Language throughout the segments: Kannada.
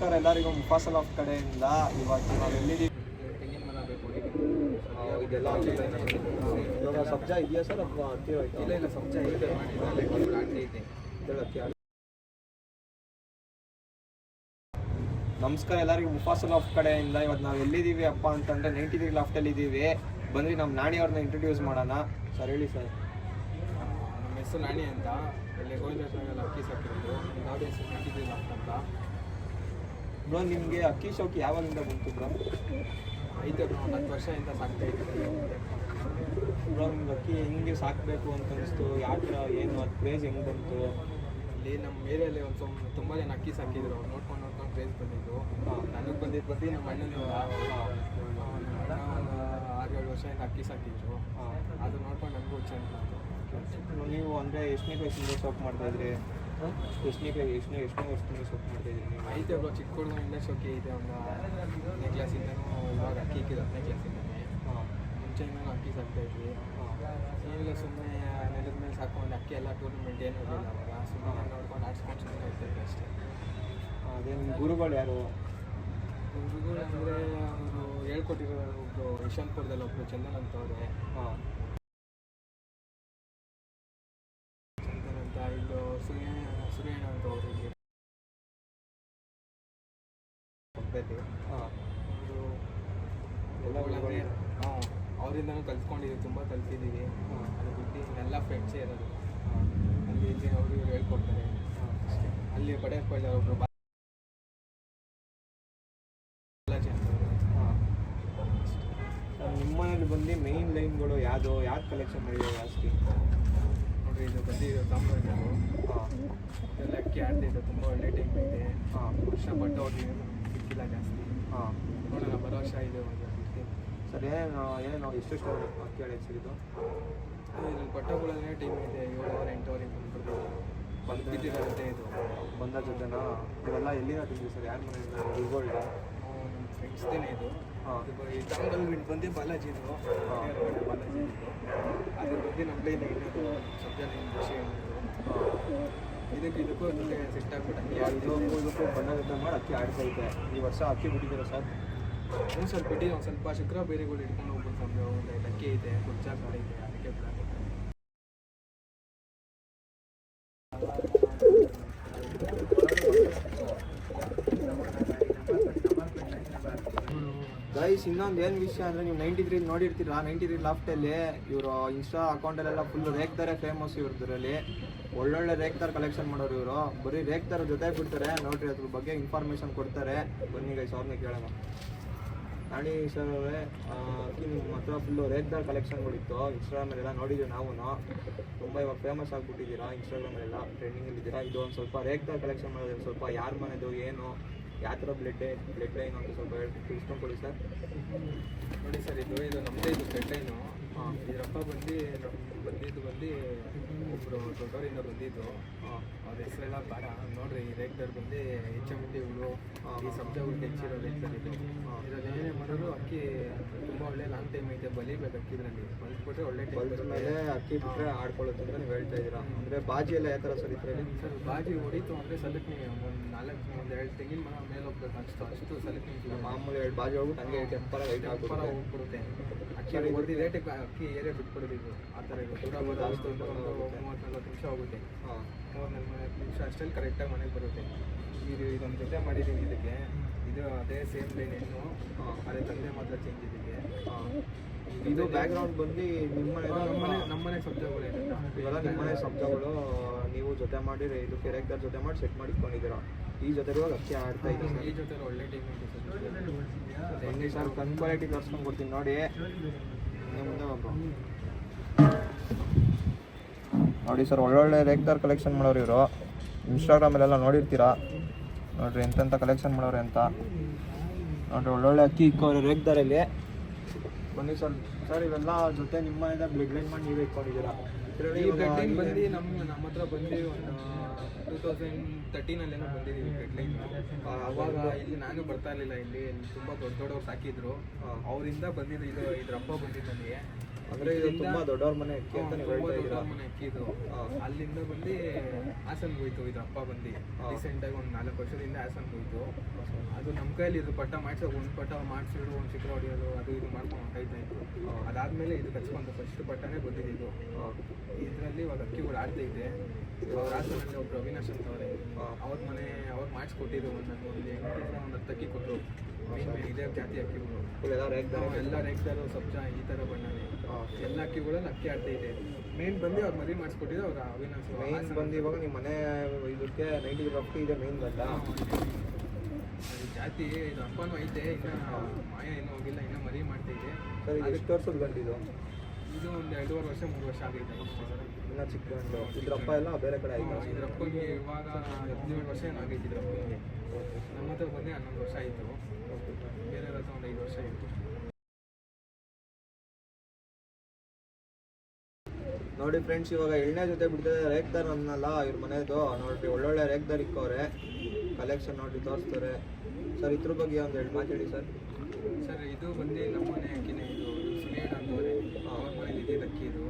ನಮಸ್ಕಾರ ಎಲ್ಲರಿಗೂ ಮುಫಾಸಲ್ ಆಫ್ ಕಡೆಯಿಂದ. ಇವತ್ತು ನಾವು ಎಲ್ಲಿದ್ದೀವಿ? ತೆಂಗಿನ ಮರ ಬೇಕು ಇದೆಲ್ಲ ಸಬ್ಜಾ ಇದೆಯಾ ಸರ್ ಅಥವಾ ಅಕ್ಕಿ ಹೋಯ್ತು? ಇಲ್ಲ ಸಬ್ಜಾ ಇದೆ ಮಾಡಿದೆ. ನಮಸ್ಕಾರ ಎಲ್ಲರಿಗೂ ಮುಫಾಸಲ್ ಆಫ್ ಕಡೆಯಿಂದ. ಇವತ್ತು ನಾವು ಎಲ್ಲಿದ್ದೀವಿ ಅಪ್ಪ ಅಂತಂದರೆ 93 ಲಾಫ್ಟಲ್ಲಿ ಇದ್ದೀವಿ. ಬಂದ್ರಿ ನಮ್ಮ ನಾಣಿ ಅವ್ರನ್ನ ಇಂಟ್ರೊಡ್ಯೂಸ್ ಮಾಡೋಣ. ಸರ್ ಹೇಳಿ ಸರ್. ನಮ್ಮ ಹೆಸರು ನಾಣಿ ಅಂತ. ಇಲ್ಲಿ ಗೋವಿಂದರಾಜನಗರ ಅಕ್ಕಿ ಸಾಕಿರೋದು. ನಾವು ಹೆಸರು 93 ಲಾಫ್ಟ್ ಅಂತ. ಬ್ರೋ ನಿಮಗೆ ಅಕ್ಕಿ ಶೌಕಿ ಯಾವಾಗಿಂದ ಬಂತು ಬ್ರೋ? ಐತೆ ಬ್ರೋ, 10 ವರ್ಷದಿಂದ ಸಾಕ್ತಾ ಇದ್ದೀವಿ. ಬ್ರೋ ನಿಮ್ಗೆ ಅಕ್ಕಿ ಹೆಂಗೆ ಸಾಕಬೇಕು ಅಂತ ಅನಿಸ್ತು? ಯಾವ ಥರ ಏನು ಅದು ಕ್ರೇಜ್ ಹೆಂಗೆ ಬಂತು? ಇಲ್ಲಿ ನಮ್ಮ ಏರಿಯಲ್ಲಿ ತುಂಬ ಜನ ಅಕ್ಕಿ ಸಾಕಿದ್ರು. ಅವ್ರು ನೋಡ್ಕೊಂಡು ಕ್ರೇಜ್ ಬಂದಿದ್ದು. ನನಗೆ ಬಂದು ನಮ್ಮ ಅಣ್ಣನಿಂದ ಒಂದು 6-7 ವರ್ಷದಿಂದ ಅಕ್ಕಿ ಸಾಕಿದ್ರು. ಅದು ನೋಡ್ಕೊಂಡು ನನಗೂ ಚೆನ್ನಾಗಿ. ನೀವು ಅಂದರೆ ಎಷ್ಟನೇ ಕ್ಲಾಸಿಂದ ಸೋಪ್ ಮಾಡ್ತಾಯಿದ್ರಿ? ಎಷ್ಟನೇ ವರ್ಷದಿಂದ ಸೋಪ್ ಮಾಡ್ತಾಯಿದ್ರಿ ನೀವು? ಐತೆ ಬ್ರೋ, ಚಿಕ್ಕ ಹುಡುಗನಿಂದ ಶೋಕಿ ಇದೆ. ಒಂದು 10ನೇ ಕ್ಲಾಸಿಂದನೂ ಇವಾಗ ಅಕ್ಕಿ ಇಕ್ಕಿದ್ದು 10ನೇ ಕ್ಲಾಸಿಂದನೇ. ಮುಂಚೆಯಿಂದನೂ ಅಕ್ಕಿ ಸಾಕ್ತಾಯಿದ್ವಿ. ಏನಿಲ್ಲ, ಸುಮ್ಮನೆ ನೆಲದ ಮೇಲೆ ಸಾಕೊಂಡು ಅಕ್ಕಿ ಎಲ್ಲ ಟೂರ್ನಮೆಂಟ್ ಏನೂ ಇರಲಿಲ್ಲ ಅವಾಗ. ಸುಮ್ಮನೆ ನೋಡ್ಕೊಂಡು ಆಡ್ಸ್ಕೊಂಡು ಸುಮ್ಮನೆ ಹೋಗ್ತಾಯಿದ್ವಿ ಅಷ್ಟೇ. ಅದೇ ನಿಮ್ಮ ಗುರುಗಳು ಯಾರು? ಗುರುಗಳು ಅಂದರೆ ಅವರು ಹೇಳ್ಕೊಟ್ಟಿರೋ ಒಬ್ಬರು ಯಶವಂತಪುರದಲ್ಲಿ ಒಬ್ಬರು ಚಂದನ್ ಅಂತವ್ರೆ. ಚಂದನ್ ಅಂತ. ಇಲ್ಲೂ ಸುರೇಣ ಅಂತ ಅವರು ಇಲ್ಲಿ ಅವರಿಂದನೂ ಕಲ್ತ್ಕೊಂಡಿದ್ದೀವಿ, ತುಂಬ ಕಲ್ತಿದ್ದೀವಿ. ಅದು ಬಿಟ್ಟು ಇನ್ನೆಲ್ಲ ಫ್ರೆಂಡ್ಸೇ ಇರೋದು. ಅಲ್ಲಿ ಇಲ್ಲಿ ಅವರು ಇವ್ರು ಹೇಳ್ಕೊಡ್ತಾರೆ ಅಷ್ಟೇ. ಅಲ್ಲಿ ಬಡೇಪಳ್ಳಿ ಒಬ್ಬರು ಬಾಲಾಜಿ ಅಂತವರು. ನಿಮ್ಮ ಮನೇಲಿ ಬಂದು ಮೇಯ್ನ್ ಲೈನ್ಗಳು ಯಾವುದು ಕಲೆಕ್ಷನ್ ಮಾಡಿದೆ ಜಾಸ್ತಿ? ನೋಡಿರಿ, ಇದು ಬಂದಿದ್ದು ಸಾಮ್ರಾಜ್ಯರು. ಎಲ್ಲ ಅಕ್ಕಿ ಆಡ್ತಿದ್ದು ತುಂಬ ಒಳ್ಳೆ ಟೈಮ್ ಇದೆ. ವರ್ಷ ಪಟ್ಟು ಅವ್ರಿಗೆ ಸಿಕ್ಕಿಲ್ಲ ಜಾಸ್ತಿ. ನೋಡೋಣ ಬರೋ ವರ್ಷ ಇದೆ ಒಂದು ಬಿಡ್ತೀನಿ. ಸರ್ ಏನು ಎಷ್ಟು ಅಕ್ಕಿ ಆಡಿ ಸಿಗೋದು? ಇಲ್ಲಿ ಪಟ್ಟಗಳಲ್ಲೇ ಟೈಮ್ ಇದೆ. 7-8 ಬಂದಿರುತ್ತೆ. ಇದು ಬಂದ ಜೊತೆನಾ? ಇವೆಲ್ಲ ಎಲ್ಲಿಂದ ತಿಂದ್ವಿ ಸರ್? ಯಾರು ಮನೆಯಿಂದ? ಗುರುಗಳು ನಮ್ಮ ಫ್ರೆಂಡ್ಸ್ದೇನೆ ಇದು. ಈ ತಂಗಲ್ ಬಿಟ್ಟು ಬಂದು ಬಾಲಾಜಿದು. ಬಾಲಾಜಿ ಅದ್ರ ಬಗ್ಗೆ ನಮ್ಮದೇ ಇನ್ನೊಂದು ಸಬ್ಜೆಕ್ಟ್ ವಿಷಯ ಇದಕ್ಕೂ ಸೆಟ್ ಆಗ್ಬಿಟ್ಟು ಇದಕ್ಕೂ ಬಣ್ಣ ಜೊತೆ ಮಾಡಿ ಅಕ್ಕಿ ಆಡ್ತೈತೆ. ಈ ವರ್ಷ ಅಕ್ಕಿ ಬಿಟ್ಟಿದ್ದೀರಾ ಸರ್? ಒಂದು ಸ್ವಲ್ಪ ಬಿಟ್ಟು ಒಂದು ಸ್ವಲ್ಪ ಶುಕ್ರ ಬೇರೆಗಳು ಇಟ್ಕೊಂಡು ಹೋಗ್ಬೋದು. ನಮಗೆ ಒಂದು ಅಕ್ಕಿ ಇದೆ, ಕುರ್ಚಾಕ ಇದೆ, ಅದಕ್ಕೆ ಬಿಡೋದು. ಗೈಸ್, ಇನ್ನೊಂದು ಏನು ವಿಷಯ ಅಂದರೆ, ನೀವು 93 ನೋಡಿರ್ತೀರಾ. 93 ಲಾಫ್ಟಲ್ಲಿ ಇವರು ಇನ್ಸ್ಟಾ ಅಕೌಂಟಲ್ಲೆಲ್ಲ ಫುಲ್ ರೇಕ್ದಾರೆ ಫೇಮಸ್. ಇವ್ರದ್ರಲ್ಲಿ ಒಳ್ಳೊಳ್ಳೆ ರೇಕ್ದಾರ್ ಕಲೆಕ್ಷನ್ ಮಾಡೋರು ಇವರು. ಬರೀ ರೇಕ್ದಾರ ಜೊತೆ ಬಿಡ್ತಾರೆ ನೋಡ್ರಿ, ಅದ್ರ ಬಗ್ಗೆ ಇನ್ಫಾರ್ಮೇಷನ್ ಕೊಡ್ತಾರೆ. ಬನ್ನಿ ಗೈಸ್, ಅವ್ರನ್ನೇ ಕೇಳೋಣ. ನಾಣಿ ಸರ್ ಅವರೇ, ನಿಮ್ಮ ಹತ್ರ ಫುಲ್ಲು ರೇಕ್ದಾರ್ ಕಲೆಕ್ಷನ್ಗಳಿತ್ತು. ಇನ್ಸ್ಟಾಗ್ರಾಮಲ್ಲೆಲ್ಲ ನೋಡಿದ್ದೀವಿ ನಾವು. ತುಂಬ ಇವಾಗ ಫೇಮಸ್ ಆಗಿಬಿಟ್ಟಿದ್ದೀರಾ, ಇನ್ಸ್ಟಾಗ್ರಾಮಲ್ಲೆಲ್ಲ ಟ್ರೆಂಡಿಂಗಲ್ಲಿದ್ದೀರಾ. ಇದು ಒಂದು ಸ್ವಲ್ಪ ರೇಕ್ದಾರ್ ಕಲೆಕ್ಷನ್ ಮಾಡೋದು ಸ್ವಲ್ಪ ಯಾರ ಮನೆದು, ಏನು ಯಾವ ಥರ ಬ್ಲಡ್ ಲೈನ್ ಅಂತ ಸ್ವಲ್ಪ ತಿಳ್ಸ್ಕೊಂಡು ಕೊಡಿ ಸರ್. ನೋಡಿ ಸರ್, ಇದು ನಮ್ಮದೇ ಇದು ಬ್ಲಡ್ ಲೈನು. ಇದರಪ್ಪ ಬಂದಿದ್ದು ಒಬ್ಬರು ದೊಡ್ಡವರಿಂದ ಬಂದಿದ್ದು. ಅವ್ರ ಹೆಸರೆಲ್ಲ ಬೇಡ ನೋಡ್ರಿ. ಈ ರೇಕ್ದರ್ ಬಂದು ಹೆಚ್ಚು ಈ ಸಬ್ಜಗಳು ಹೆಚ್ಚಿರೋ ರೇಕ್ದರ್ ಇದು. ಇದರಲ್ಲಿ ಏನೇ ಮಾಡೋದು ಅಕ್ಕಿ ತುಂಬ ಒಳ್ಳೆ ಲಾಂಗ್ ಟೈಮ್ ಐತೆ. ಬಲಿಬೇಕು ಅಕ್ಕಿ. ಇದರಲ್ಲಿ ಬಲಿಸ್ಬಿಟ್ರೆ ಒಳ್ಳೆ ಟೈಮ್ ಮೇಲೆ ಅಕ್ಕಿ ಬಿಟ್ಟರೆ ಆಡ್ಕೊಳ್ಳುತ್ತೆ ಅಂತ ನೀವು ಹೇಳ್ತಾ ಇದ್ದೀರಾ. ಅಂದರೆ ಬಾಜಿ ಎಲ್ಲ ಯಾವ ಥರ ಸರ್ ಇದರಲ್ಲಿ? ಸರ್, ಬಾಜಿ ಹೊಡಿತು ಅಂದರೆ ಸಲಕ್ಕೆ ಒಂದು 2 ತೆಂಗಿನ ಮರ ಮೇಲೆ ಹೋಗ್ಬೇಕು ಅಷ್ಟು ಸಲಕ್ಕೆ. ಮಾಮೂಲಿ 2 ಬಾಜಿ ಹೋಗ್ಬಿಟ್ಟು ಹಂಗೆ ಟೆಂಪರ ಹೋಗ್ಬಿಡುತ್ತೆ. ಅಕ್ಕಿ ಹೊಡೆದು ರೇಟಿಗೆ ಅಕ್ಕಿ ಏರಿಯಾ ಬಿಟ್ಬಿಡೋದು. ಆ ಥರ ಇದು ದೂರ ಬರೋದು. 30-40 ನಿಮಿಷ ಹೋಗುತ್ತೆ. 3-4 ನಿಮಿಷ ಅಷ್ಟಲ್ಲಿ ಕರೆಕ್ಟಾಗಿ ಮನೆಗೆ ಬರುತ್ತೆ. ಇದೊಂದು ಜೊತೆ ಮಾಡಿದ್ದೀವಿ ಇದಕ್ಕೆ. ಇದು ಅದೇ ಸೇಮ್ ಲೈನ್ ಹೆಣ್ಣು, ಅದೇ ತಂದೆ ಮಾತ್ರ ಚೇಂಜ್ ಇದಕ್ಕೆ. ಇದು ಬ್ಯಾಕ್ಗ್ರೌಂಡ್ ಬಂದು ನಮ್ಮನೆ ಸಬ್ಜಗಳು ಇವೆಲ್ಲ ನಿಮ್ಮನೆ ಸಬ್ಜಗಳು ನೀವು ಜೊತೆ ಮಾಡಿ ಇದಕ್ಕೆ ರೇಕ್ದಾರ್ ಜೊತೆ ಮಾಡಿ ಸೆಟ್ ಮಾಡಿಟ್ಕೊಂಡಿದ್ದೀರಾ. ಈ ಜೊತೆ ಇವಾಗ ಅಕ್ಕಿ ಆಡ್ತಾ ಇದ್ದೀವಿ. ಈ ಜೊತೆ ಒಳ್ಳೆ ಟೈಮ್ ಇದೆ ಸರ್. ಬನ್ನಿ ಸರ್, ಕನ್ ಕ್ವಾಲಿಟಿ ತೋರಿಸ್ಕೊಂಡು ಕೊಡ್ತೀನಿ ನೋಡಿ. ಮುಂದೆ ಒಬ್ಬ ನೋಡಿ ಸರ್, ಒಳ್ಳೊಳ್ಳೆ ರೇಕ್ದಾರ್ ಕಲೆಕ್ಷನ್ ಮಾಡೋರು ಇವರು. ಇನ್ಸ್ಟಾಗ್ರಾಮಲ್ಲೆಲ್ಲ ನೋಡಿರ್ತೀರಾ. ನೋಡಿರಿ ಎಂತೆಂಥ ಕಲೆಕ್ಷನ್ ಮಾಡೋರು ಅಂತ. ನೋಡಿರಿ ಒಳ್ಳೊಳ್ಳೆ ಅಕ್ಕಿ ಇಕ್ಕೋರು ರೇಕ್ದಾರಲ್ಲಿ. ಬನ್ನಿ ಸರ್ ಇವೆಲ್ಲ ಜೊತೆ ನಿಮ್ಮ ಮನೆಯಿಂದ ಬ್ಲಡ್ ಲೈನ್ ಮಾಡಿ ನೀವು ಇಟ್ಕೊಂಡಿದ್ದೀರಾ. ಈ ಬ್ಲಡ್ ಲೈನ್ ಬಂದು ನಮ್ಮ ಹತ್ರ ಬಂದು ಒಂದು 2013 ಬಂದಿದ್ದೀವಿ ಬ್ಲಡ್ ಲೈನ್. ಅವಾಗ ಇಲ್ಲಿ ನಾನು ಬರ್ತಾ ಇರಲಿಲ್ಲ. ಇಲ್ಲಿ ತುಂಬ ದೊಡ್ಡವ್ರು ಸಾಕಿದ್ರು. ಅವರಿಂದ ಬಂದಿದ್ದು. ಇದ್ರಪ್ಪ ಬಂದಿದ್ದು ನನಗೆ. ಅಂದರೆ ಇದು ತುಂಬ ದೊಡ್ಡವ್ರ ಮನೆ ಅಕ್ಕಿ ಅಂತ ನೀವು ಹೇಳ್ತಾ ಇದ್ದೀರಾ. ಮನೆ ಅಕ್ಕಿ ಇದು. ಅಲ್ಲಿಂದ ಬಂದು ಹಾಸನ್ಗೆ ಹೋಯ್ತು ಇದು ಹಬ್ಬ ಬಂದು ರೀಸೆಂಟಾಗಿ ಒಂದು 4 ವರ್ಷದಿಂದ ಹಾಸನ್ಗೆ ಹೋಯ್ತು. ಅದು ನಮ್ಮ ಕೈಯಲ್ಲಿ ಇದು ಪಟ್ಟ ಮಾಡಿಸೋದು, ಒಂದು ಪಟ್ಟ ಮಾಡಿಸಿದ್ರು, ಒಂದು ಚಿತ್ರ ಹೊಡೆಯೋದು ಅದು ಇದು ಮಾಡ್ಕೊಂಡು ಹೊಂಟಾಯ್ತಾ ಇತ್ತು. ಅದಾದಮೇಲೆ ಇದು ಕಚ್ಕೊಂಡು ಫಸ್ಟ್ ಪಟ್ಟನೇ ಬಂದಿದ್ದು. ಇದರಲ್ಲಿ ಇವಾಗ ಅಕ್ಕಿಗಳು ಆಡ್ತೈತೆ. ಇವಾಗ ಹಾಸನಲ್ಲಿ ಒಬ್ರು ಅವಿನಾಶ್ ಅಂತ ಅವರೇ, ಅವ್ರ ಮನೆ ಅವ್ರು ಮಾಡಿಸ್ಕೊಟ್ಟಿದ್ದು. ಒಂದು 10 ಅಕ್ಕಿ ಕೊಟ್ಟರು. ಇದೇ ಜಾತಿ ಅಕ್ಕಿಗಳು ಎಲ್ಲ ರೇಗ್ದಾರು ಸಬ್ಜಾ ಈ ಥರ ಬಣ್ಣನೇ ಎಲ್ಲ ಅಕ್ಕಿಗಳಲ್ಲಿ ಅಕ್ಕಿ ಆಡ್ತೈತೆ. ಮೇನ್ ಬಂದು ಅವ್ರು ಮದುವೆ ಮಾಡಿಸ್ಕೊಟ್ಟಿದ್ದು ಅವ್ರ ಅವಿನಾಶ್. ಮೇನ್ ಬಂದು ಇವಾಗ ನಿಮ್ಮ ಮನೆ ಇದಕ್ಕೆ 90 ರೊಕ್ಕ ಇದೆ ಮೇನ್ ಗಂಡ. ಜಾತಿ ಇದು ಹಬ್ಬನೂ ಐತೆ, ಇನ್ನು ಮಾಯ ಇನ್ನೂ ಹೋಗಿಲ್ಲ, ಇನ್ನೂ ಮದುವೆ ಮಾಡ್ತೈತೆ. ಸರ್ ಇದು ಎಷ್ಟು ವರ್ಷದ ಗಂಡಿದು? ಇದು ಒಂದು 2.5 ವರ್ಷ 3 ವರ್ಷ ಆಗೈತೆ. ಇನ್ನೂ ಚಿಕ್ಕ ಗಂಡು. ಇದ್ರಪ್ಪ ಎಲ್ಲ ಬೇರೆ ಕಡೆ ಆಯ್ತು. ಇದ್ರಪ್ಪನಿಗೆ ಇವಾಗ 17 ವರ್ಷ ಏನು ಆಗೈತೆ ಇದ್ರಪ್ಪನಿಗೆ. ನಮ್ಮ ಹತ್ರ ಬಂದು 11 ವರ್ಷ ಆಯಿತು. ಬೇರೆ ಹತ್ರ ಒಂದು 5 ವರ್ಷ ಆಯಿತು. ನೋಡಿ ಫ್ರೆಂಡ್ಸ್, ಇವಾಗ ಎಣ್ಣೆ ಜೊತೆ ಬಿಡ್ತಿದೆ ರೇಕ್ದಾರ್ ಅನ್ನಲ್ಲ ಇವ್ರ ಮನೆಯದು. ನೋಡ್ರಿ ಒಳ್ಳೊಳ್ಳೆ ರೇಕ್ದಾರ್ ಇಕ್ಕವ್ರೆ, ಕಲೆಕ್ಷನ್ ನೋಡಿ ತೋರಿಸ್ತಾರೆ. ಸರ್ ಇದ್ರ ಬಗ್ಗೆ ಒಂದು 2 ಮಾತಾಡಿ ಸರ್. ಸರ್ ಇದು ಬಂದು ನಮ್ಮ ಮನೆ ಅಕ್ಕಿನೇ. ಇದು ಸುನಿಯಡ್ ಅಂತವ್ರೆ, ಅವ್ರ ಮನೇಲಿ ಇದ್ದಿದ್ದು ಅಕ್ಕಿ ಇದು.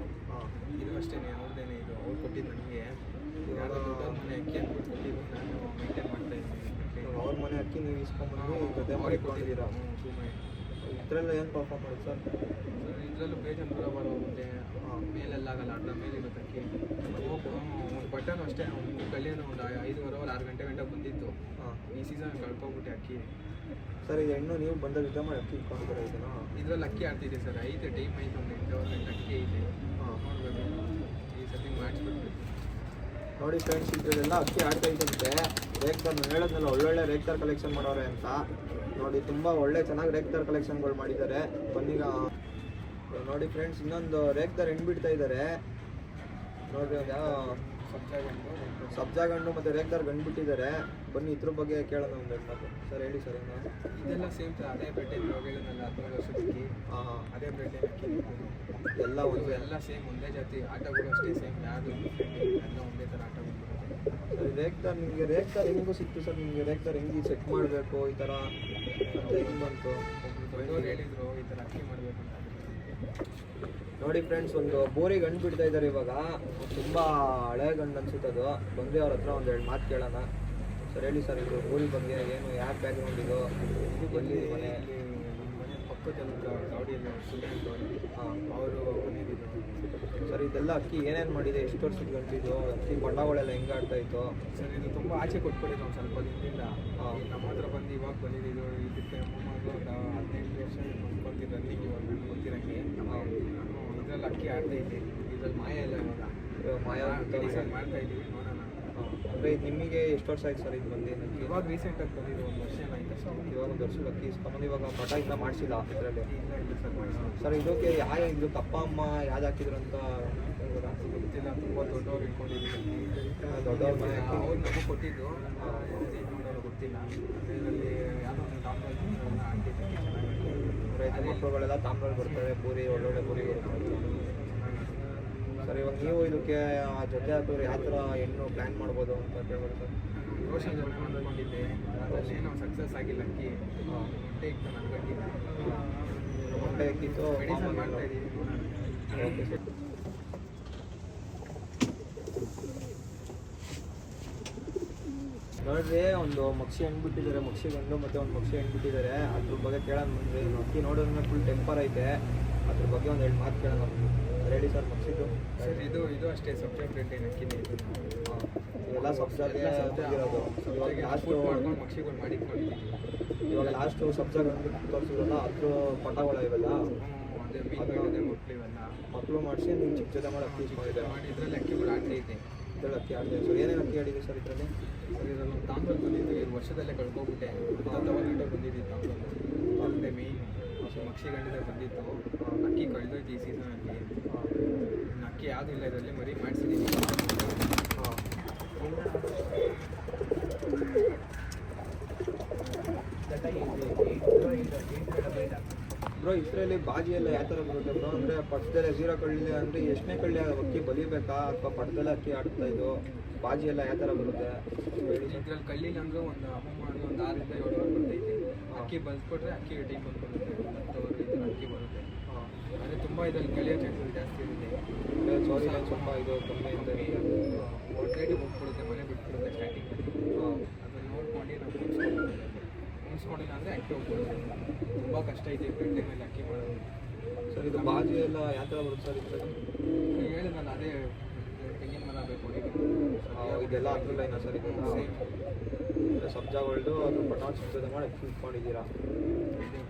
ಇದು ಅಷ್ಟೇ ಅವ್ರದ್ದೇನೆ. ಇದು ಅವ್ರು ಕೊಟ್ಟಿದ್ದು ನನಗೆ. ಯಾರೋ ದೊಡ್ಡವ್ರ ಮನೆ ಅಕ್ಕಿ ಅಂದ್ಬಿಟ್ಟು ಕೊಟ್ಟಿದ್ದು, ನಾನು ಮೇಂಟೈನ್ ಮಾಡ್ತಾ ಇದ್ದೀನಿ. ಅವ್ರ ಮನೆ ಅಕ್ಕಿ ನೀವು ಇಸ್ಕೊಂಡ್ಬಂದು ಜೊತೆ ಮಾಡಿ ಕೊಟ್ಟಿದ್ದೀರಾ. ಇದರೆಲ್ಲ ಏನು ಪರ್ಫಾರ್ಮ್ ಮಾಡಿ ಸರ್? ಇದರಲ್ಲೂ ಬೇಜಾನ್ ದೂರ ಬರೋಗುತ್ತೆ, ಮೇಲೆಲ್ಲ ಆಗಲ್ಲ, ಅರ್ಧ ಮೇಲೆ ಇರುತ್ತೆ ಅಕ್ಕಿ. ಒಂದು ಬಟನ್ ಅಷ್ಟೇ, ಒಂದು ಕಲ್ಲಿಯನ್ನು ಒಂದು 5:30 6 ಗಂಟೆ ಬಂದಿತ್ತು. ಈ ಸೀಸನ್ ಕಳ್ಕೊಬಿಟ್ಟೆ ಅಕ್ಕಿ. ಸರ್ ಇದು ಹೆಣ್ಣು ನೀವು ಬಂದ ಜೊತೆ ಮಾಡಿ ಅಕ್ಕಿ ಇಟ್ಕೊಂಡಿದ್ದೀರಾ ಇದನ್ನು? ಇದರಲ್ಲಿ ಅಕ್ಕಿ ಆಡ್ತಿದೆ ಸರ್. ಐತೆ ಟೈಮ್ ಐತೆ, ಒಂದು 8 ಗಂಟೆ ಅಕ್ಕಿ ಐತೆ. ನೋಡ್ಬೇಕು, ಈ ಸತಿ ಮಾಡಿಸ್ಬಿಟ್ಟು. ನೋಡಿ ಫ್ರೆಂಡ್ಸ್, ಇದರಲ್ಲೆಲ್ಲ ಅಕ್ಕಿ ಆಡ್ತಾ ಇದ್ದಂತೆ. ರೇಕ್ದಾರ್ ನಾನು ಹೇಳೋದ್ನಲ್ಲ ಒಳ್ಳೊಳ್ಳೆ ರೇಕ್ದಾರ್ ಕಲೆಕ್ಷನ್ ಮಾಡೋರೆ ಅಂತ. ನೋಡಿ ತುಂಬ ಒಳ್ಳೆ ಚೆನ್ನಾಗಿ ರೇಕ್ದಾರ್ ಕಲೆಕ್ಷನ್ಗಳು ಮಾಡಿದ್ದಾರೆ. ಬನ್ನೀಗ ನೋಡಿ ಫ್ರೆಂಡ್ಸ್, ಇನ್ನೊಂದು ರೇಕ್ದಾರ್ ಹೆಣ್ಣು ಬಿಡ್ತಾ ಇದ್ದಾರೆ ನೋಡ್ರಿ. ಒಂದು ಯಾವ ಸಬ್ಜಾ ಗಂಡು ಮತ್ತು ರೇಕ್ದಾರ್ ಗಂಡು ಬಿಟ್ಟಿದ್ದಾರೆ. ಬನ್ನಿ ಇದ್ರ ಬಗ್ಗೆ ಕೇಳೋಣ ಒಂದು 2 ಮಾತು. ಸರ್ ಹೇಳಿ ಸರ್. ಇದೆಲ್ಲ ಸೇಮ್ ಸರ್, ಅದೇ ಬ್ರೆಡ್ ಹೇಳಿದ್ನಲ್ಲ 17 ವರ್ಷದಕ್ಕಿ. ಅದೇ ಬ್ರೆಡ್ ಅಕ್ಕಿ ಎಲ್ಲ ಒಂದು ಎಲ್ಲ ಸೇಮ್ ಒಂದೇ ಜಾತಿ. ಆಟಗಳು ಅಷ್ಟೇ ಸೇಮ್, ಯಾವುದು ಎಲ್ಲ ಒಂದೇ ಥರ ಆಟಗಳು. ಸರ್ ರೇಕ್ದಾರ್ ನಿಮಗೆ ರೇಕ್ದಾರ್ ಹೆಂಗೂ ಸಿಕ್ತು ಸರ್? ನಿಮಗೆ ರೇಕ್ದಾರ್ ಹೆಂಗೆ ಸೆಟ್ ಮಾಡಬೇಕು ಈ ಥರ ಅಂತ ಹೆಂಗೆ ಬಂತು? ದೊಡ್ಡವ್ರು ಹೇಳಿದ್ರು ಈ ಥರ ಅಕ್ಕಿ ಮಾಡಬೇಕು ಅಂತ. ನೋಡಿ ಫ್ರೆಂಡ್ಸ್, ಒಂದು ಬೋರಿ ಗಂಡು ಬಿಡ್ತಾ ಇದ್ದಾರೆ ಇವಾಗ. ತುಂಬ ಹಳೆ ಗಂಡು ಅನ್ಸುತ್ತೆ ಅದು. ಬಂದರೆ ಅವ್ರ ಹತ್ರ ಒಂದು 2 ಮಾತು ಕೇಳೋಣ. ಸರ್ ಹೇಳಿ ಸರ್, ಇದು ಬೋರಿ ಬಗ್ಗೆ ಏನು, ಯಾಕೆ ಬ್ಯಾಕ್ಗ್ರೌಂಡ್ ಇದು? ಇದು ಬಂದು ಮನೆ ಪಕ್ಕದಲ್ಲಿ ಗಾಡಿಯಲ್ಲಿ ಅವರು ಬಂದಿದ್ದು. ಸರ್ ಇದೆಲ್ಲ ಅಕ್ಕಿ ಏನೇನು ಮಾಡಿದೆ? ಎಷ್ಟು ವರ್ಷದ ಗಂಟಿದು ಅಕ್ಕಿ ಬಣ್ಣಗಳೆಲ್ಲ ಹೆಂಗೆ ಆಡ್ತಾ ಇತ್ತು? ಸರ್ ಇದು ತುಂಬ ಆಚೆ ಕೊಟ್ಬಿಟ್ಟಿದ್ದು ಒಂದು ಸ್ವಲ್ಪ ದಿನದಿಂದ. ನಮ್ಮ ಹತ್ರ ಬಂದು ಇವಾಗ ಬಂದಿದ್ದು. ಇದಕ್ಕೆ ಒಂದು 15 ವರ್ಷ ಬಂದು ರನ್ನಿಂಗ್ ಇವಾಗ ನನಗೆ ಗೊತ್ತಿರೋಂಗೆ. ಇದರಲ್ಲಿ ಅಕ್ಕಿ ಆಡ್ತಾ ಇದ್ದೆ. ಇದ್ರಲ್ಲಿ ಮಾಯ ಎಲ್ಲ ಇವಾಗ ಮಾಯ ಸರ್ ಮಾಡ್ತಾ ಇದ್ದೀವಿ, ನೋಡೋಣ. ಅಂದರೆ ಇದು ನಿಮಗೆ ಎಷ್ಟು ವರ್ಷ ಆಯ್ತು ಸರ್ ಇದು ಬಂದು? ಇವಾಗ ರೀಸೆಂಟಾಗಿ ಬಂದಿದ್ದು 1 ವರ್ಷ ಆಯ್ತು. ಇವಾಗ 1 ವರ್ಷದ ಅಕ್ಕಿ ಇಸ್ಕೊಂಬಂದು ಇವಾಗ ಮಠ ಇಂದ ಮಾಡಿಸಿಲ್ಲ ಇದರಲ್ಲಿ? ಇಲ್ಲ ಸರ್ ಮಾಡಿಸಿಲ್ಲ. ಸರ್ ಇದಕ್ಕೆ ಇದಕ್ಕೆ ಅಪ್ಪ ಅಮ್ಮ ಯಾವ್ದು ಹಾಕಿದ್ರು ಅಂತ ಹೇಳ್ಬೋದಾ? ಗೊತ್ತಿಲ್ಲ, ತುಂಬ ದೊಡ್ಡವ್ರು ಇಟ್ಕೊಂಡಿದ್ದೀವಿ. ದೊಡ್ಡವ್ರ ಮನೆ ಅಕ್ಕಿ ಅವ್ರು ನಮಗೆ ಕೊಟ್ಟಿದ್ದು, ನೋಡೋರು ಗೊತ್ತಿಲ್ಲ. ಇದರಲ್ಲಿ ಯಾವುದೋ ಒಂದು ತಾಮ್ರಲ್ಲಿ ಆಗ್ತಿತ್ತು ಚೆನ್ನಾಗಿ. ರೈತ ಮಕ್ಕಳುಗಳೆಲ್ಲ ತಾಮ್ರಲ್ಲಿ ಬರ್ತಾರೆ, ಪೂರಿ ಒಳ್ಳೊಳ್ಳೆ ಪೂರಿ ಬರುತ್ತೆ. ಸರ್ ಇವಾಗ ನೀವು ಇದಕ್ಕೆ ಜೊತೆ ಹಾಕಿದ್ರೆ ಯಾವ ಥರ ಹೆಣ್ಣು ಪ್ಲ್ಯಾನ್ ಮಾಡ್ಬೋದು ಅಂತ ಕೇಳ್ಬೋದು ಸರ್? ರೋಷನ್ ಅಂದ್ಕೊಂಡಿದ್ದೆ, ಅದರಲ್ಲಿ ಏನೋ ಸಕ್ಸಸ್ ಆಗಿಲ್ಲ. ಅಕ್ಕಿ ಮೊಟ್ಟೆ ಇತ್ತು ನನ್ನ ಗಂಟಿನ. ಮೊಟ್ಟೆ ಇಕ್ಕಿತ್ತು ಮೆಡಿಸನ್ ಮಾಡ್ತಾ ಇದ್ದೀವಿ. Okay sir. ನೋಡ್ರಿ, ಒಂದು ಮಕ್ಷಿ ಹೆಣ್ಣು ಬಿಟ್ಟಿದ್ದಾರೆ, ಮಕ್ಷಿ ಗಂಡು ಮತ್ತು ಒಂದು ಮಕ್ಷಿ ಹೆಣ್ಣು ಬಿಟ್ಟಿದ್ದಾರೆ. ಅದ್ರ ಬಗ್ಗೆ ಕೇಳೋಣ ಬಂದರೆ ಅಕ್ಕಿ ನೋಡೋದ್ರೆ ಫುಲ್ ಟೆಂಪರ್ ಐತೆ. ಅದ್ರ ಬಗ್ಗೆ ಒಂದು 2 ಮಾತು ಕೇಳೋಣ. Ready sir ಮಕ್ಷಿದು? ಸರ್ ಇದು ಅಷ್ಟೇ ಸಬ್ಜೆಕ್ಟ್ ಬ್ರೆಡ್ ಅಕ್ಕಿನೇ. ಇವೆಲ್ಲ ಸಬ್ಜಾಗೆ ಇರೋದು. ಇವಾಗ ಲಾಸ್ಟು ಮಾಡ್ಕೊಂಡು ಮಕ್ಷಿಗಳು ಮಾಡಿಟ್ಕೊಂಡಿದ್ದೀವಿ. ಇವಾಗ ಲಾಸ್ಟು ಸಬ್ಜಾ ಗಂಡು ತೋರಿಸಿದ್ರಲ್ಲ ಅದ್ರ ಪಟಗಳ ಇವೆಲ್ಲ ಅದೇ ಮೀನುಗಳಿದೆ, ಮಕ್ಕಳು ಇವೆಲ್ಲ ಮಕ್ಕಳು ಮಾಡಿಸಿ ನೀವು ಚಿಕ್ಕ ಜೊತೆ ಮಾಡಿ ಅಕ್ಕಿ ಇಸ್ಕೊಂಡಿದ್ದಾರೆ. ಮಾಡಿ ಇದರಲ್ಲಿ ಅಕ್ಕಿಗಳು ಆಡ್ತಾ ಇದೆ. ಇದರಲ್ಲಿ ಅಕ್ಕಿ ಆಡಿದೆ ಸರ್. ಏನೇನು ಅಕ್ಕಿ ಆಡಿದೆ ಸರ್ ಇದರಲ್ಲಿ? ಸರ್ ಇದರಲ್ಲಿ ತಾಮ್ರಲ್ಲಿ ಬಂದಿದ್ದು, ಈ ವರ್ಷದಲ್ಲೇ ಕಳ್ಕೊಬಿಟ್ಟೆ. 10 ಗಂಟೆ ಬಂದಿದ್ದು ತಾಮ್ರಲ್ಲಿ. ಅಲ್ಲದೆ ಮೇಯ್ನ್ ಮಕ್ಷಿ ಗಂಡಿದೆ ಬಂದಿತ್ತು. ಅಕ್ಕಿ ಕಳೆದೋಯ್ತು ಈ ಸೀಸನಲ್ಲಿ. ಅಕ್ಕಿ ಯಾವುದೂ ಇಲ್ಲ ಇದರಲ್ಲಿ, ಮರಿ ಮಾಡಿಸಿದ್ದೀನಿ. ಬ್ರೋ ಇದರಲ್ಲಿ ಬಾಜಿ ಎಲ್ಲ ಯಾವ ಥರ ಬರುತ್ತೆ ಬ್ರೋ? ಅಂದರೆ ಪಟ್ಟದಲ್ಲೇ 0 ಕಳ್ಳಿ ಅಂದರೆ ಎಷ್ಟನೇ ಕಳ್ಳಿ ಅಕ್ಕಿ ಬಲಿಬೇಕಾ ಅಥವಾ ಪಟ್ಟದಲ್ಲೇ ಅಕ್ಕಿ ಆಡ್ತಾ ಇದು? ಬಾಜಿ ಎಲ್ಲ ಯಾವ ಥರ ಬರುತ್ತೆ ಹೇಳಿ? ಇದ್ರಲ್ಲಿ ಕಳ್ಳಿಲ್ಲ ಅಂದ್ರೆ ಒಂದು ಅಮ್ಮಮ್ಮ ಅಂದರೆ ಒಂದು 6 ರಿಂದ 7 ಅವರ್ ಬರ್ತೈತೆ. ಅಕ್ಕಿ ಬಲ್ಸ್ಕೊಟ್ರೆ ಅಕ್ಕಿ ಟೈಮ್ ಬಂದ್ಬಿಡುತ್ತೆ. 10 ಅವರ್ ಈ ಥರ ಅಕ್ಕಿ ಬರುತ್ತೆ. ಅಂದರೆ ತುಂಬ ಇದ್ರಲ್ಲಿ ಕಲಿಯೋ ಚಾನ್ಸಸ್ ಜಾಸ್ತಿ ಇರುತ್ತೆ. ಸಾರಿ ಲೈನ್ ಸ್ವಲ್ಪ ಇದು ಕಮ್ಮಿ ಅಂತ ಇದೆ. ಒಂದು ರೇಟಿಗೆ ಹೋಗ್ಬಿಡುತ್ತೆ, ಮನೆ ಬಿಟ್ಬಿಡುತ್ತೆ ಸ್ಟಾರ್ಟಿಂಗಲ್ಲಿ. ಅದನ್ನು ನೋಡ್ಕೊಂಡು ನಾವು ಮುಗಿಸ್ಕೊಂಡಿಲ್ಲ ಅಂದರೆ ಅಕ್ಕಿ ಹೋಗ್ಬಿಡುತ್ತೆ. ತುಂಬ ಕಷ್ಟ ಐತೆ ಗಂಟೆ ಮೇಲೆ ಅಕ್ಕಿ ಮಾಡೋದು. ಸರ್ ಇದು ಬಾಜಿ ಎಲ್ಲ ಯಾವ ಥರ ಬರುತ್ತೆ ಸರ್ ಇದು? ಹೇಳಿದೆ ನಾನು, ಅದೇ ತೆಂಗಿನ ಮರ ಬೇಕು ಇದೆಲ್ಲ ಹತ್ರ ಲೈನ ಸರ್ ಇದೆಲ್ಲ ಸಬ್ಜಾಗಳ್ದು ಅದು ಪಟಾಣ್ ಸಿಗ್ತದೆ ಮಾಡಿ ಇಟ್ಕೊಂಡಿದ್ದೀರಾ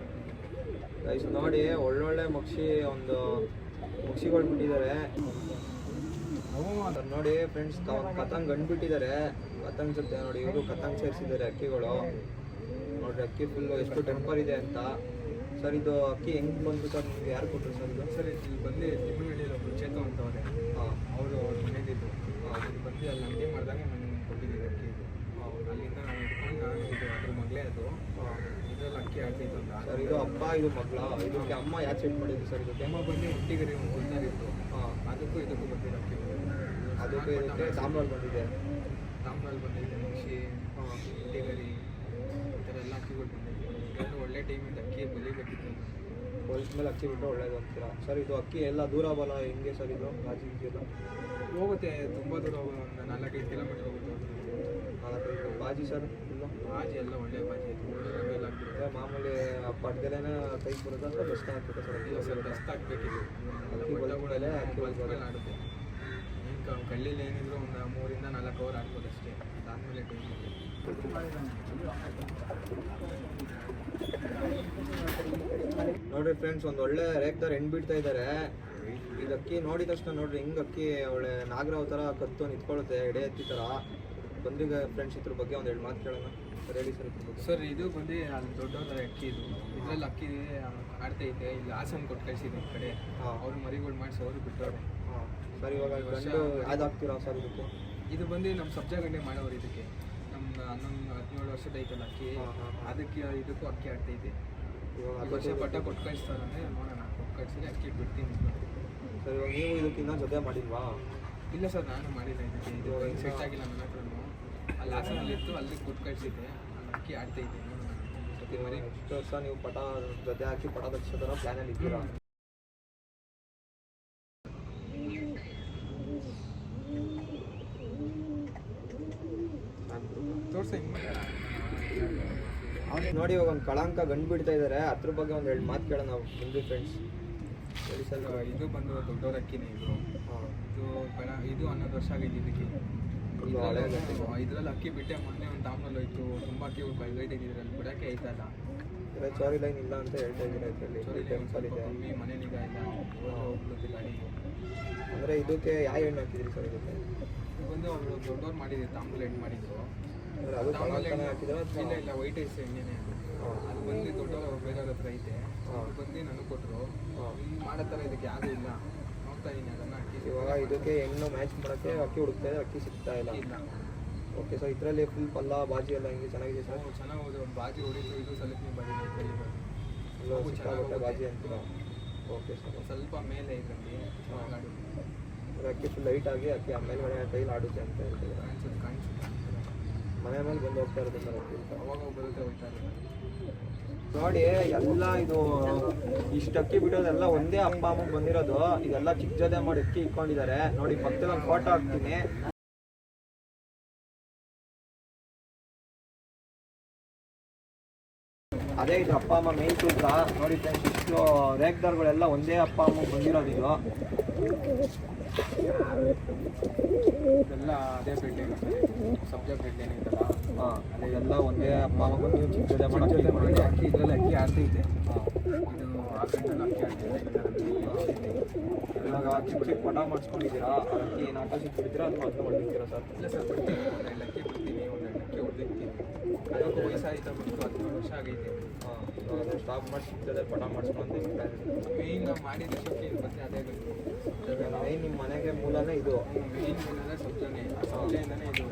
ಗೈಸ್. ನೋಡಿ ಒಳ್ಳೊಳ್ಳೆ ಮಕ್ಷಿಗಳು ಬಿಟ್ಟಿದ್ದಾರೆ ಸರ್. ನೋಡಿ ಫ್ರೆಂಡ್ಸ್, ಕತಂಗ್ ಗಂಡು ಬಿಟ್ಟಿದ್ದಾರೆ. ಕತಂಗ್ ಜೊತೆ ನೋಡಿ ಇವರು ಕತಂಗ್ ಸೇರಿಸಿದ್ದಾರೆ ಅಕ್ಕಿಗಳು. ನೋಡ್ರಿ ಅಕ್ಕಿ ಫುಲ್ಲು ಎಷ್ಟು ಟೆಂಪರ್ ಇದೆ ಅಂತ. ಸರ್ ಇದು ಅಕ್ಕಿ ಹೆಂಗೆ ಬಂತು ಸರ್? ನಿಮ್ಗೆ ಯಾರು ಕೊಟ್ಟರು ಸರ್ ಇದು? ಸರ್ ಇಲ್ಲಿ ಬಂದು ತಿಮ್ಮನಹಳ್ಳಿಯಲ್ಲಿ ಒಬ್ಬರು ಚೇತು ಅಂತವ್ರೆ, ಅವರು ಅವ್ರ ಮನೇಲಿದ್ದು. ಇಲ್ಲಿ ಬಂದು ಅಲ್ಲಿ ಅಂಗಡಿ ಮಾಡಿದಾಗ ನಾನು ಕೊಟ್ಟಿದ್ದೀವಿ ಅಕ್ಕಿ ಇದು. ಅಲ್ಲಿಂದ ನಾನು ಇಟ್ಕೊಂಡು ನಾನು ಇದು ಅದ್ರ ಮಗಳೇ ಅದು ಇದರಲ್ಲಿ ಅಕ್ಕಿ ಆಡ್ತಿತ್ತು ಅಂತ. ಸರ್ ಇದು ಅಪ್ಪ ಇದು ಮಗಳ, ಇದಕ್ಕೆ ಅಮ್ಮ ಯಾಕೆ ಸೆಟ್ ಮಾಡಿದ್ದು ಸರ್? ಇದಕ್ಕೆ ಅಮ್ಮ ಬಂದು ಹುಟ್ಟಿಗರಿ ಒಂದು ಗೊತ್ತಾಗಿತ್ತು. ಅದಕ್ಕೂ ಇದಕ್ಕೂ ಬಂದಿರೋ ಅಕ್ಕಿ ಅದಕ್ಕೆ ಇದಕ್ಕೆ ತಾಮ್ರಲ್ಲಿ ಬಂದಿದೆ. ತಾಮ್ರಲ್ಲಿ ಬಂದಿದೆ, ಮುಕ್ಷಿ, ಹುಟ್ಟಿಗರಿ, ಈ ಥರ ಎಲ್ಲ ಅಕ್ಕಿಗಳು ಬಂದಿದೆ. ಇದೆಲ್ಲ ಒಳ್ಳೆ ಟೈಮಿಂದ ಅಕ್ಕಿ ಬೆಳಿಬೇಕಿತ್ತು. ಹೊಲ್ದ ಮೇಲೆ ಅಕ್ಕಿ ಬಿಟ್ಟರೆ ಒಳ್ಳೇದು ಅಂತೀರಾ ಸರ್? ಇದು ಅಕ್ಕಿ ಎಲ್ಲ ದೂರ ಬಲ್ಲ ಹೆಂಗೆ ಸರ್ ಇದು ಬಾಜಿ ಇದೆಯಲ್ಲ? ಹೋಗುತ್ತೆ, ತುಂಬ ದೂರ ಒಂದು 4-5 ಕಿಲೋಮೀಟ್ರ್ ಹೋಗುತ್ತೆ. 4-5 ಬಾಜಿ ಸರ್ ಇಲ್ಲ? ಬಾಜಿ ಎಲ್ಲ ಒಳ್ಳೆ ಬಾಜಿ ಆಯಿತು. ಮೇಲೆ ಹಾಕ್ಬಿಡುತ್ತೆ. ಮಾಮೂಲಿ ಪಡ್ದೆಲೇನೆ ಕೈಗೆ ಬರುತ್ತೆ ಅಂತ ಬೆಸ್ಟ್ ಹಾಕ್ಬಿಟ್ಟು ಸರ್? ಇಲ್ಲ ಸರ್, ಬೆಸ್ಟ್ ಹಾಕ್ಬೇಕಿದೆ. ಅಕ್ಕಿ ಬಲ್ಗಳಲ್ಲೇ ಅಕ್ಕಿ ಮೇಲೆ ಆಡುತ್ತೆ. ಈಗ ಕಳ್ಳಿಲಿ ಏನಿದ್ರು ಒಂದು 3-4 ಅವರ್ ಆಡ್ಬೋದು ಅಷ್ಟೇ. ಅದಾದಮೇಲೆ ಟೈಮಲ್ಲಿ ನೋಡ್ರಿ ಫ್ರೆಂಡ್ಸ್, ಒಂದು ಒಳ್ಳೆ ರೇಕ್ದಾರ್ ಹೆಣ್ಣು ಬಿಡ್ತಾ ಇದ್ದಾರೆ. ಇದು ಅಕ್ಕಿ ನೋಡಿದ ತಕ್ಷಣ ನೋಡ್ರಿ ಹೆಂಗೆ ಅಕ್ಕಿ ಒಳ್ಳೆ ನಾಗರಾವ್ ಥರ ಕತ್ತು ನಿಂತ್ಕೊಳ್ಳುತ್ತೆ, ಎಡೆ ಎತ್ತಿ ಥರ. ಬಂದ್ರೀಗ ಫ್ರೆಂಡ್ಸ್ ಇದ್ರ ಬಗ್ಗೆ ಒಂದು 2 ಮಾತು ಕೇಳೋಣ. ಸರ್ ಹೇಳಿ ಸರ್ ಇದ್ರ ಬಗ್ಗೆ. ಸರ್ ಇದು ಬಂದು ಅಲ್ಲಿ ದೊಡ್ಡವ್ರ ಅಕ್ಕಿ ಇದು. ಇದರಲ್ಲಿ ಅಕ್ಕಿ ಆಡ್ತೈತೆ. ಇಲ್ಲಿ ಹಾಸನ ಕೊಟ್ಟು ಕಳಿಸಿದೆ ಈ ಕಡೆ. ಅವ್ರು ಮರಿಗಳು ಮಾಡಿಸಿ ಅವರು ಬಿಟ್ಟವ್ರೆ. ಸರ್ ಇವಾಗ ಗಂಡು ಯಾವ್ದು ಹಾಕ್ತೀರಾ ಸರ್ ಇದಕ್ಕೆ? ಇದು ಬಂದು ನಮ್ಮ ಸಬ್ಜಾ ಗಂಡೆ ಮಾಡೋರು ಇದಕ್ಕೆ. ನಮ್ಮ 17 ವರ್ಷದ ಐತಲ್ಲ ಅಕ್ಕಿ, ಅದಕ್ಕೆ ಇದಕ್ಕೂ ಅಕ್ಕಿ ಆಡ್ತೈತೆ. ಈ ವರ್ಷ ಪಟ್ಟ ಕೊಟ್ಟು ಕಳಿಸ್ತಾರಂದ್ರೆ ನೋಡೋಣ, ಕೊಟ್ಟು ಕಳಿಸಿದ್ರೆ ಅಕ್ಕಿ ಬಿಡ್ತೀನಿ. ಸರ್ ಇವಾಗ ನೀವು ಇದಕ್ಕೆ ಇನ್ನೂ ಜೊತೆ ಮಾಡಿಲ್ವಾ? ಇಲ್ಲ ಸರ್, ನಾನು ಮಾಡಿಲ್ಲ ಇದಕ್ಕೆ. ಇದು ಸೆಟ್ ಆಗಿಲ್ಲ ನನ್ನ ಹತ್ರನೂ. ಅಲ್ಲಿ ಹಾಸನಲ್ಲಿತ್ತು, ಅಲ್ಲಿಗೆ ಕೊಟ್ಟು ಕಳಿಸಿದ್ದೆ. ಅಲ್ಲಿ ಅಕ್ಕಿ ಆಡ್ತೈತೆ. ಮರಿ ನೆಕ್ಸ್ಟ್ ವರ್ಷ ನೀವು ಪಟ ಜೊತೆ ಹಾಕಿ ಪಟ ತಗ್ಸೋ ಥರ ಪ್ಲ್ಯಾನಲ್ಲಿ ಇದ್ದೀರಾ? ನೋಡಿ ಇವಾಗ ಒಂದು ಕಳಂಕ ಗಂಡು ಬಿಡ್ತಾ ಇದ್ದಾರೆ. ಅದ್ರ ಬಗ್ಗೆ ಒಂದು 2 ಮಾತು ಕೇಳೋಣ ನಾವು ಮುಂದೆ ಫ್ರೆಂಡ್ಸ್. ಹೇಳಿ ಸರ್. ಇದು ಬಂದು ದೊಡ್ಡವ್ರ ಅಕ್ಕಿನೇ ಇದು. ಇದು 11 ವರ್ಷ ಆಗೈತೆ ಇದಕ್ಕೆ. ಇದರಲ್ಲಿ ಅಕ್ಕಿ ಬಿಟ್ಟೆ ಮೊನ್ನೆ ಒಂದು ತಾಮ್ರಲ್ಲಿ ಹೋಯ್ತು. ತುಂಬ ಅಕ್ಕಿ ಬೈಗೈತೆ ಇದರಲ್ಲಿ ಬಿಡೋಕ್ಕೆ ಆಯ್ತಲ್ಲ. ಚೋರಿ ಲೈನ್ ಇಲ್ಲ ಅಂತ ಹೇಳ್ತಾ ಇದ್ದೀರಾ ಇದರಲ್ಲಿ? ಟೆಂಪಲ್ ಇದೆ, ಕಮ್ಮಿ ಮನೆ ನಿಗಾ ಇಲ್ಲ, ಹೋಗ್ಬಿಡುತ್ತೆ ಗಾಡಿ. ಅಂದರೆ ಇದಕ್ಕೆ ಯಾವ ಹೆಣ್ಣು ಹಾಕಿದ್ರಿ ಸರ್ ಇದಕ್ಕೆ? ಇದು ಬಂದು ಅವರು ದೊಡ್ಡವ್ರು ಮಾಡಿದ್ರು, ತಾಮ್ರಲ್ಲಿ ಹೆಣ್ಣು ಮಾಡಿದ್ರು. ಅದು ತಾಮ್ರಲ್ಲಿ ಹಾಕಿದ್ರೆ ಇಲ್ಲ ವೈಟ್ ಐಸ್ ಎಣ್ಣೆನೆ. ಅದು ಬಂದು ದೊಡ್ಡವ್ರು ಬೇರೆಯವ್ರ ಹತ್ರ ಐತೆ. ಅದು ಬಂದು ನನಗೆ ಕೊಟ್ಟರು. ಹಿಂಗೆ ಮಾಡೋ ಥರ ಇದಕ್ಕೆ ಯಾವುದೂ ಇಲ್ಲ. ನೋಡ್ತಾ ಇದ್ದೀನಿ ಅದನ್ನು ಅಕ್ಕಿ. ಇವಾಗ ಇದಕ್ಕೆ ಹೆಣ್ಣು ಮ್ಯಾಚ್ ಮಾಡೋಕ್ಕೆ ಅಕ್ಕಿ ಹುಡುಕ್ತಾ ಇದೆ, ಅಕ್ಕಿ ಸಿಗ್ತಾ ಇಲ್ಲ. ಓಕೆ ಸರ್, ಇದರಲ್ಲಿ ಫುಲ್ ಪಲ್ಲ ಬಾಜಿ ಎಲ್ಲ ಹಿಂಗೆ ಚೆನ್ನಾಗಿದೆ ಸರ್? ಚೆನ್ನಾಗಿ ಹೋದ ಒಂದು ಬಾಜಿ ಹೊಡಿತು. ಇದು ಸ್ವಲ್ಪ ಬಾಜಿ ಚೆನ್ನಾಗುತ್ತೆ ಬಾಜಿ ಅಂತೀರಾ? ಓಕೆ ಸರ್, ಸ್ವಲ್ಪ ಮೇಲೆ ಇದರಲ್ಲಿ ಚೆನ್ನಾಗಿ ಆಡುತ್ತೆ. ಅಕ್ಕಿ ಫುಲ್ ಲೈಟ್ ಆಗಿ ಅಕ್ಕಿ ಆಮೇಲೆ ಕೈಲಿ ಆಡುತ್ತೆ ಅಂತ ಹೇಳ್ತೀವಿ. ಕಾಣಿಸುತ್ತೆ ಮನೆ ಮೇಲೆ ಬಂದು ಹೋಗ್ತಾ ಇರುತ್ತೆ ಸರ್ ಅಕ್ಕಿ. ಅವಾಗ ಬರುತ್ತೆ, ಹೋಗ್ತಾ ಇರುತ್ತೆ. ನೋಡಿ ಎಲ್ಲ ಇದು ಇಷ್ಟು ಅಕ್ಕಿ ಬಿಡೋದೆಲ್ಲ ಒಂದೇ ಅಪ್ಪ ಅಮ್ಮಗೆ ಬಂದಿರೋದು. ಇದೆಲ್ಲ ಚಿಕ್ಕ ಜೊತೆ ಮಾಡಿ ಅಕ್ಕಿ ಇಟ್ಕೊಂಡಿದ್ದಾರೆ. ನೋಡಿ ಪಕ್ಕದಲ್ಲಿ ಒಂದು ಫೋಟೋ ಹಾಕ್ತೀನಿ. ಅದೇ ಇದು ಅಪ್ಪ ಅಮ್ಮ ಮೇನ್ ತೂಕ. ನೋಡಿ ಫ್ರೆಂಡ್ಸ್, ಇಷ್ಟು ರೇಕ್ದಾರ್ಗಳೆಲ್ಲ ಒಂದೇ ಅಪ್ಪ ಅಮ್ಮಗೆ ಬಂದಿರೋದು. ಇದು ಇದೆಲ್ಲ ಅದೇ ಬೆಡ್ ಸಬ್ಜಾ ಬೆಡ್ ಏನಿದೆಲ್ಲ, ಅದೆಲ್ಲ ಒಂದೇ ಅಪ್ಪ ಅಮ್ಮ ನೀವು ಚಿಕ್ಕ ಜೊತೆ ಮಾಡಿ ಅಕ್ಕಿ. ಇದರಲ್ಲಿ ಅಕ್ಕಿ ಆಡ್ತೈತೆ. ಇದು ಆ ಗಂಟಲ್ಲಿ ಅಕ್ಕಿ ಆಡ್ತೈತೆ. ಇವಾಗ ಚಿಕ್ಕ ಚಿಕ್ಕ ಪಟ ಮಾಡಿಸ್ಕೊಂಡಿದ್ದೀರಾ? ಅಕ್ಕಿ ಏನು ಆಟ ಸಿಕ್ಬಿಡ್ತೀರಾ ಅಥವಾ ಅದನ್ನ ಹೊಡೆದಿರ್ತೀರಾ ಸರ್? ಇಲ್ಲ ಸರ್, ಬಿಡ್ತೀನಿ. ಒಂದು 2 ಅಕ್ಕಿ ಬಿಡ್ತೀನಿ, ಒಂದು 2 ಅಕ್ಕಿ ಹೊಡೆದಿರ್ತೀನಿ. ಅದಕ್ಕೂ ವಯಸ್ಸಾಯ್ತಾ ಬಂತು, 17 ವರ್ಷ ಆಗೈತೆ. ಸ್ಟಾಪ್ ಮಾಡಿ ಚಿಕ್ಕ ಜೊತೆ ಪಟ ಮಾಡಿಸ್ಕೊಂಡು ಮೇಯ್ನ್ ನಾವು ಮಾಡಿದ ಶಕ್ತಿ ಮತ್ತೆ ಅದೇ ಬೇಕು. ಮೇಯ್ನ್ ನಿಮ್ಮ ಮನೆಗೆ ಮೂಲನೇ ಇದು? ಮೇಯ್ನ್ ಮೂಲನೇ ಸಬ್ಜಾನೇ. ಆ ಸಬ್ಜೆಯಿಂದನೇ ಇದು.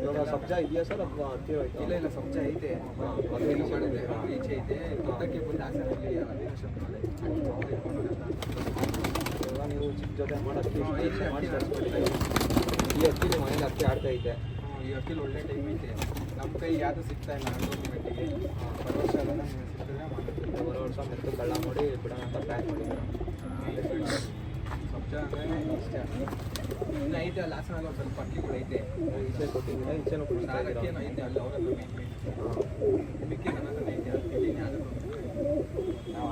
ಇವಾಗ ಸಬ್ಜಾ ಇದೆಯಾ ಸರ್ ಅಥವಾ ಹತ್ತಿರ ಹೋಯ್ತು? ಇಲ್ಲ ಸಬ್ಜಾ ಐತೆ. ಅದು ಮಾಡಿದೆ, ಈಚೆ ಐತೆ. ದೊಡ್ಡಕ್ಕೆ ಬಂದು ಹಾಸನಲ್ಲಿ 15 ವರ್ಷ ಇವಾಗ ನೀವು ಚಿಕ್ಕ ಜೊತೆ ಮಾಡೋಕ್ಕೆ ಮಾಡಿ ತರಿಸ್ಬಿಟ್ಟಿದ್ದೀವಿ. ಈ ಅಕ್ಕಿ ನಿಮ್ಮ ಮನೇಲಿ ಅಕ್ಕಿ ಆಡ್ತಾ ಐತೆ. ಈ ಅಕ್ಕಿಲಿ ಒಳ್ಳೆ ಟೈಮ್ ಐತೆ. ನಮ್ಮ ಕೈ ಯಾವುದು ಸಿಗ್ತಾ ಇಲ್ಲ ಗಂಟೆಗೆ. ಬರೋ ವರ್ಷ ಅದನ್ನು ಸಿಗ್ತದೆ. ಬರೋ ವರ್ಷ ಮೆತ್ತು ಕಳ್ಳ ಮಾಡಿ ಬಿಡೋಣ ಅಂತ ಪ್ಲ್ಯಾನ್ ಮಾಡಿದ್ದೀರಾ? ಸಬ್ಜ ಅಂದರೆ ಇಷ್ಟ ಇನ್ನು ಐತೆ ಅಲ್ಲಿ ಹಾಸನಲ್ಲಿ ಒಂದು ಸ್ವಲ್ಪ ಅಕ್ಕಿಗಳು ಐತೆ ಈಚೆ ಕೊಟ್ಟಿದ್ದೀರಾ ಈಚೆನೂ ಕೊಡ್ತಾ ಸಾರಕ್ಕಿ ಇದ್ದೀರಾ? ಏನೋ ಐತೆ ಅಲ್ಲಿ ಅವ್ರ ಹತ್ರ ಮಿಕ್ಕಿ ನನ್ನ ಹತ್ರ ಐತೆ ಅಲ್ಲಿ ಅದನ್ನು